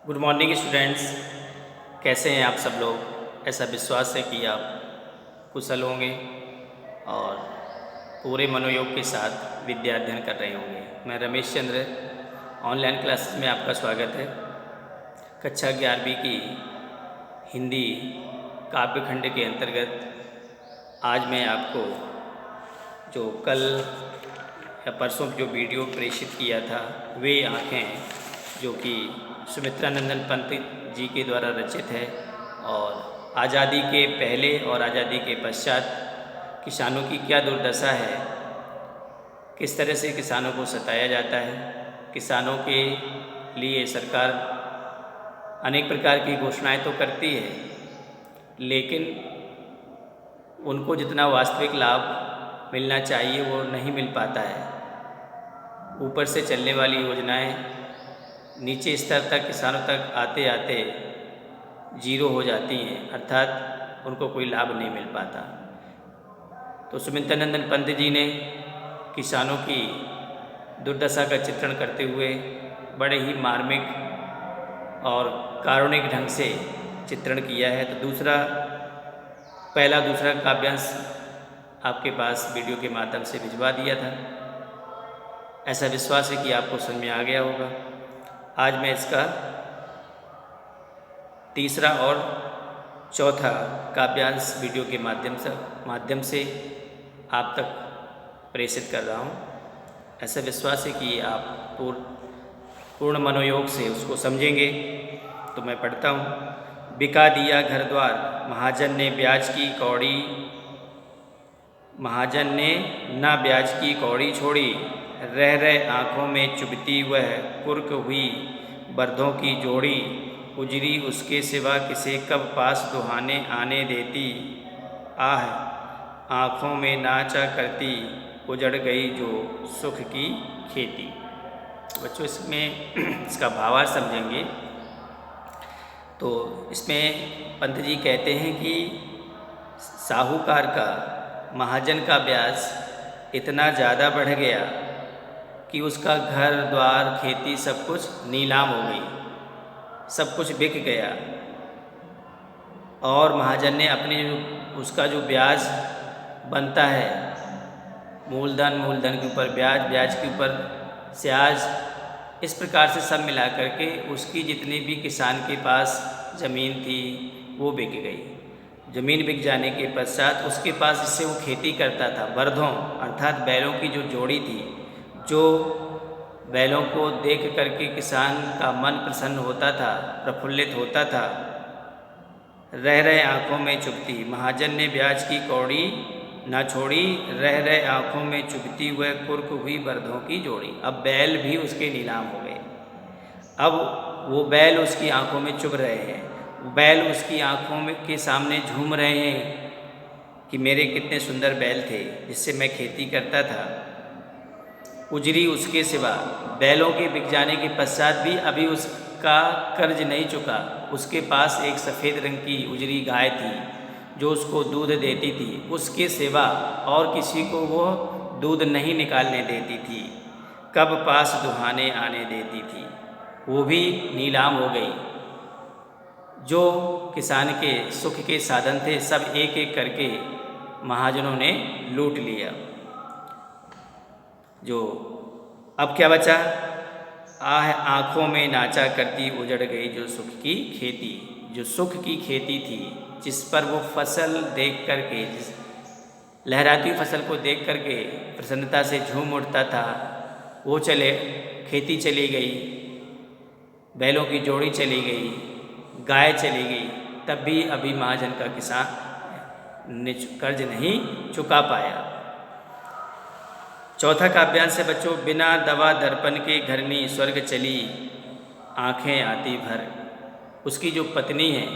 Good morning students. कैसे हैं आप सब लोग। ऐसा विश्वास है कि आप कुशल होंगे और पूरे मनोयोग के साथ विद्या अध्ययन कर रहे होंगे। मैं रमेश चंद्र, ऑनलाइन क्लासेस में आपका स्वागत है। कक्षा 11वीं की हिंदी काव्यखंड के अंतर्गत आज मैं आपको जो कल या परसों जो वीडियो प्रेषित किया था वे आँखें, जो कि सुमित्रा नंदन पंत जी के द्वारा रचित है और आज़ादी के पहले और आज़ादी के पश्चात किसानों की क्या दुर्दशा है, किस तरह से किसानों को सताया जाता है। किसानों के लिए सरकार अनेक प्रकार की घोषणाएं तो करती है, लेकिन उनको जितना वास्तविक लाभ मिलना चाहिए वो नहीं मिल पाता है। ऊपर से चलने वाली योजनाएं नीचे स्तर तक किसानों तक आते आते जीरो हो जाती हैं, अर्थात उनको कोई लाभ नहीं मिल पाता। तो सुमित्रा नंदन पंत जी ने किसानों की दुर्दशा का चित्रण करते हुए बड़े ही मार्मिक और कारुणिक ढंग से चित्रण किया है। तो दूसरा काव्यांश आपके पास वीडियो के माध्यम से भिजवा दिया था। ऐसा विश्वास है कि आपको समझ में आ गया होगा। आज मैं इसका तीसरा और चौथा काव्यांश वीडियो के माध्यम से आप तक प्रेषित कर रहा हूँ। ऐसा विश्वास है कि आप पूर्ण मनोयोग से उसको समझेंगे। तो मैं पढ़ता हूँ। बिका दिया घर द्वार महाजन ने ना ब्याज की कौड़ी छोड़ी, रह रहे आँखों में चुभती वह कुर्क हुई बर्दों की जोड़ी, उजरी उसके सिवा किसे कब पास दुहाने आने देती, आह आँखों में नाचा करती उजड़ गई जो सुख की खेती। बच्चों इसमें इसका भावार्थ समझेंगे। तो इसमें पंत जी कहते हैं कि साहूकार का, महाजन का ब्याज इतना ज़्यादा बढ़ गया कि उसका घर द्वार खेती सब कुछ नीलाम हो गई, सब कुछ बिक गया। और महाजन ने उसका जो ब्याज बनता है, मूलधन के ऊपर ब्याज, ब्याज के ऊपर ब्याज, इस प्रकार से सब मिला करके उसकी जितनी भी किसान के पास ज़मीन थी वो बिक गई। ज़मीन बिक जाने के पश्चात उसके पास जिससे वो खेती करता था, बर्दों अर्थात बैलों की जो जोड़ी थी, जो बैलों को देख करके किसान का मन प्रसन्न होता था, प्रफुल्लित होता था, रह रहे आँखों में चुभती, महाजन ने ब्याज की कौड़ी ना छोड़ी, रह रहे आँखों में चुभती वह कुर्क हुई बर्दों की जोड़ी। अब बैल भी उसके नीलाम हो गए। अब वो बैल उसकी आँखों में चुभ रहे हैं, बैल उसकी आँखों में के सामने झूम रहे हैं कि मेरे कितने सुंदर बैल थे जिससे मैं खेती करता था। उजरी उसके सिवा, बैलों के बिक जाने के पश्चात भी अभी उसका कर्ज नहीं चुका। उसके पास एक सफ़ेद रंग की उजरी गाय थी जो उसको दूध देती थी, उसके सिवा और किसी को वो दूध नहीं निकालने देती थी, कब पास दुहाने आने देती थी, वो भी नीलाम हो गई। जो किसान के सुख के साधन थे सब एक एक करके महाजनों ने लूट लिया। जो अब क्या बचा, आह आँखों में नाचा करती उजड़ गई जो सुख की खेती। जो सुख की खेती थी, जिस पर वो फसल देख करके, जिस लहराती फसल को देख करके प्रसन्नता से झूम उठता था, वो खेती चली गई, बैलों की जोड़ी चली गई, गाय चली गई, तब भी अभी महाजन का किसान ने कर्ज नहीं चुका पाया। चौथा काव्यांश है बच्चों। बिना दवा दर्पण के घरनी स्वर्ग चली, आँखें आती भर। उसकी जो पत्नी है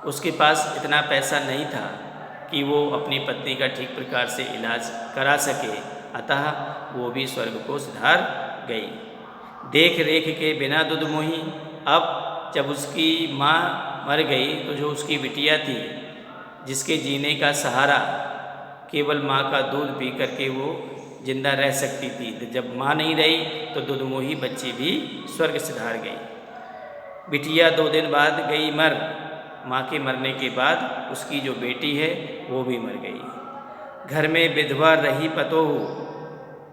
उसके पास इतना पैसा नहीं था कि वो अपनी पत्नी का ठीक प्रकार से इलाज करा सके, अतः वो भी स्वर्ग को सिधार गई। देख रेख के बिना दुध मोही, अब जब उसकी माँ मर गई तो जो उसकी बिटिया थी, जिसके जीने का सहारा केवल माँ का दूध पी करके वो जिंदा रह सकती थी, तो जब माँ नहीं रही तो दुधमोही बच्ची भी स्वर्ग सिधार गई। बिटिया 2 दिन बाद गई मर। माँ के मरने के बाद उसकी जो बेटी है वो भी मर गई। घर में विधवा रही पतोहू।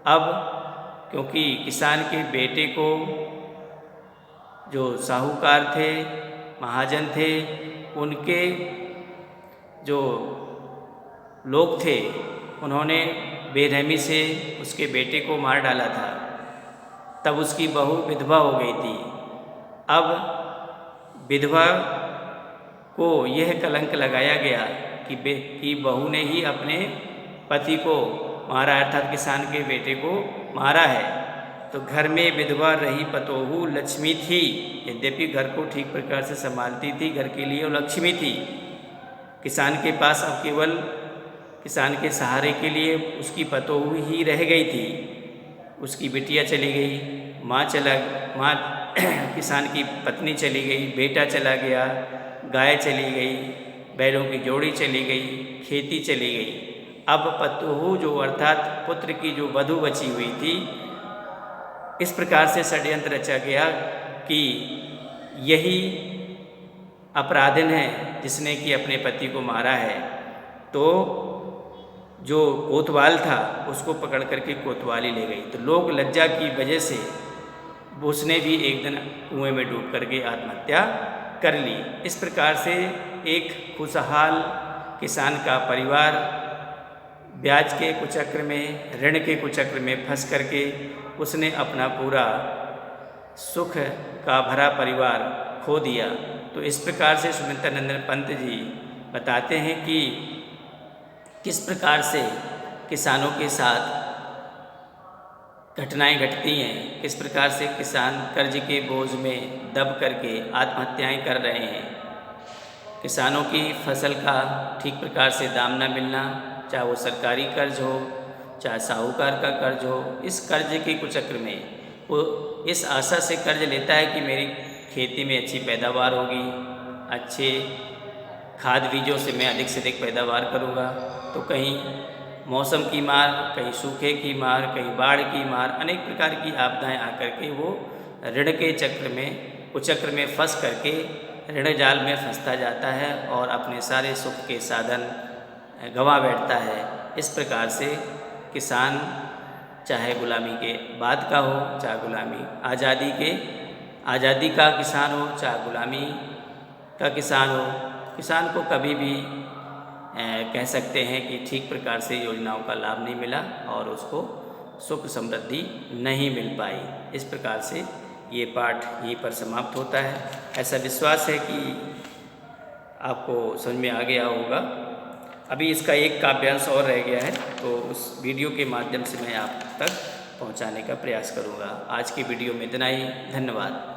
अब क्योंकि किसान के बेटे को जो साहूकार थे, महाजन थे, उनके जो लोग थे उन्होंने बेरहमी से उसके बेटे को मार डाला था। तब उसकी बहू विधवा हो गई थी। अब विधवा को यह कलंक लगाया गया कि बहू ने ही अपने पति को मारा, अर्थात किसान के बेटे को मारा है। तो घर में विधवा रही पतोहू लक्ष्मी थी। यद्यपि घर को ठीक प्रकार से संभालती थी, घर के लिए वो लक्ष्मी थी। किसान के पास अब केवल किसान के सहारे के लिए उसकी पतोहू ही रह गई थी। उसकी बिटिया चली गई, माँ किसान की पत्नी चली गई, बेटा चला गया, गाय चली गई, बैलों की जोड़ी चली गई, खेती चली गई। अब पतोहू जो अर्थात पुत्र की जो वधू बची हुई थी, इस प्रकार से षड्यंत्र रचा गया कि यही अपराधीन है जिसने कि अपने पति को मारा है। तो जो कोतवाल था उसको पकड़ करके कोतवाली ले गई। तो लोग लज्जा की वजह से उसने भी एक दिन कुएं में डूब करके आत्महत्या कर ली। इस प्रकार से एक खुशहाल किसान का परिवार ब्याज के कुचक्र में, ऋण के कुचक्र में फंस करके उसने अपना पूरा सुख का भरा परिवार खो दिया। तो इस प्रकार से सुमित्रानंदन पंत जी बताते हैं कि किस प्रकार से किसानों के साथ घटनाएं घटती हैं, किस प्रकार से किसान कर्ज के बोझ में दब करके आत्महत्याएं कर रहे हैं। किसानों की फसल का ठीक प्रकार से दाम न मिलना, चाहे वो सरकारी कर्ज हो, चाहे साहूकार का कर्ज हो, इस कर्ज के कुचक्र में वो इस आशा से कर्ज लेता है कि मेरी खेती में अच्छी पैदावार होगी, अच्छे खाद बीजों से मैं अधिक से अधिक पैदावार करूँगा। तो कहीं मौसम की मार, कहीं सूखे की मार, कहीं बाढ़ की मार, अनेक प्रकार की आपदाएं आकर के वो ऋण के चक्र में कुचक्र में फंस करके ऋण जाल में फंसता जाता है और अपने सारे सुख के साधन गंवा बैठता है। इस प्रकार से किसान चाहे गुलामी के बाद का हो, चाहे गुलामी आज़ादी का किसान हो, चाहे गुलामी का किसान हो, किसान को कभी भी कह सकते हैं कि ठीक प्रकार से योजनाओं का लाभ नहीं मिला और उसको सुख समृद्धि नहीं मिल पाई। इस प्रकार से ये पाठ यहीं पर समाप्त होता है। ऐसा विश्वास है कि आपको समझ में आ गया होगा। अभी इसका एक काव्यांश और रह गया है, तो उस वीडियो के माध्यम से मैं आप तक पहुंचाने का प्रयास करूंगा। आज की वीडियो में इतना ही। धन्यवाद।